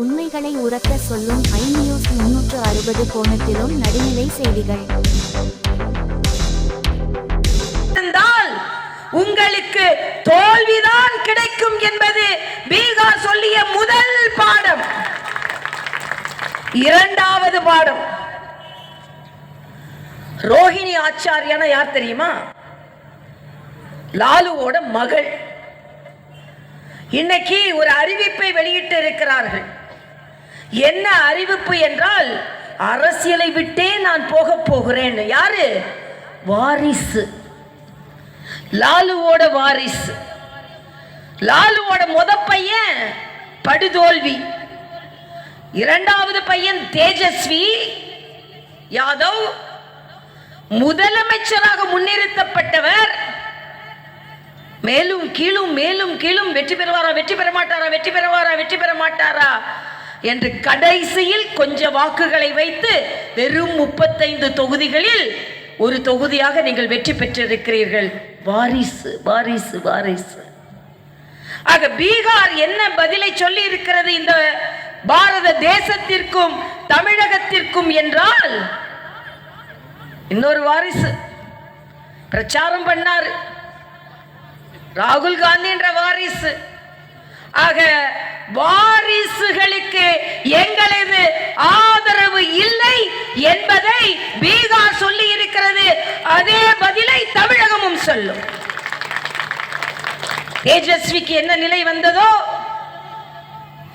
உண்மைகளை உரக்க சொல்லும் ஐநியூஸ் 360 கோணத்திலும் நடுநிலை செய்திகள். உங்களுக்கு தோல்விதான் கிடைக்கும் என்பது பீகார் சொல்லிய முதல் பாடம். இரண்டாவது பாடம், ரோஹிணி ஆச்சாரியான யார் தெரியுமா? லாலுவோட மகள். இன்னைக்கு ஒரு அறிவிப்பை வெளியிட்டு இருக்கிறார்கள். என்ன அறிவிப்பு என்றால், அரசியலை விட்டே நான் போக போகிறேன். யாரு? வாரிசு, லாலுவோட வாரிசு. லாலுவோட முத பையன் படுதோல்வி, இரண்டாவது பையன் தேஜஸ்வி யாதவ் முதலமைச்சராக முன்னிறுத்தப்பட்டவர். மேலும் கீழும் மேலும் கீழும் வெற்றி பெறுவாரா, வெற்றி பெற மாட்டாரா, வெற்றி பெறுவாரா, வெற்றி பெற மாட்டாரா என்று கடைசியில் கொஞ்ச வாக்குகளை வைத்து வெறும் 35 தொகுதிகளில் ஒரு தொகுதியாக நீங்கள் வெற்றி பெற்றிருக்கிறீர்கள். வாரிசு வாரிசு வாரிசு. ஆக பீகார் என்ன பதிலை சொல்லி இருக்கிறது இந்த பாரத தேசத்திற்கும் தமிழகத்திற்கும் என்றால், இன்னொரு வாரிசு பிரச்சாரம் பண்ணார், ராகுல் காந்தி என்ற வாரிசு. ஆக வாரிசுகளுக்கு எங்களது ஆதரவு இல்லை என்பதை பீகார் சொல்லி இருக்கிறது. அதே பதிலை தமிழகமும் சொல்லும். தேஜஸ்விக்கு என்ன நிலை வந்ததோ,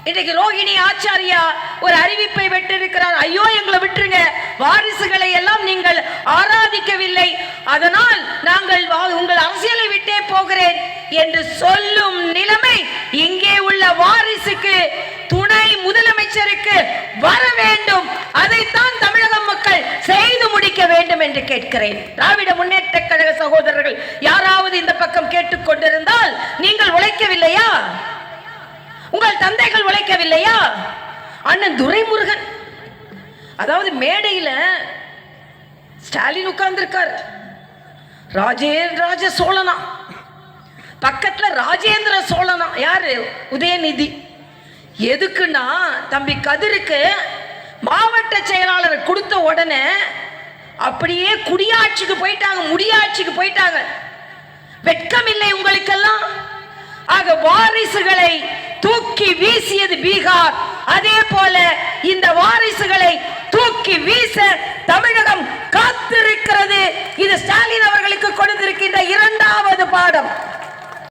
இன்றைக்கு ரோஹிணி ஆச்சாரியா ஒரு அறிவிப்பை விட்டிருக்கிறார். ஐயோ எங்களை விட்டுருங்க, வாரிசுகளை எல்லாம் நீங்கள் ஆராதிக்கவில்லை, அதனால் நாங்கள் உங்கள் அரசியலை விட்டே போகிறேன் என்று சொல்லும் நிலைமை இங்கே உள்ள வாரிசுக்கு, துணை முதலமைச்சருக்கு வர வேண்டும். அதைத்தான் தமிழக மக்கள் செய்து முடிக்க வேண்டும் என்று கேட்கிறேன். திராவிட முன்னேற்ற கழக சகோதரர்கள் யாராவது இந்த பக்கம் கேட்டுக்கொண்டிருந்தால், நீங்கள் உழைக்கவில்லையா? உங்கள் தந்தைகள் உழைக்கவில்லையா? அண்ணன் துரைமுருகன், அதாவது மேடையில் ஸ்டாலின் உட்கார்ந்திருக்கார், ராஜேந்திர சோழனா, பக்கத்துல ராஜேந்திர சோழனா. யாரு? உதயநிதி. எதுக்குன்னா, தம்பி கதிருக்கு மாவட்ட செயலாளர் கொடுத்த உடனே அப்படியே குடியாட்சிக்கு போயிட்டாங்க, முடியாட்சிக்கு போயிட்டாங்க. வெட்கம் இல்லை உங்களுக்கெல்லாம்? ஆக வாரிசுகளை தூக்கி வீசியது பீகார், அதே போல இந்த வாரிசுகளை தூக்கி வீச தமிழகம் காத்திருக்கிறது. இது ஸ்டாலின் அவர்களுக்கு கொடுத்திருக்கின்ற இரண்டாவது பாடம்.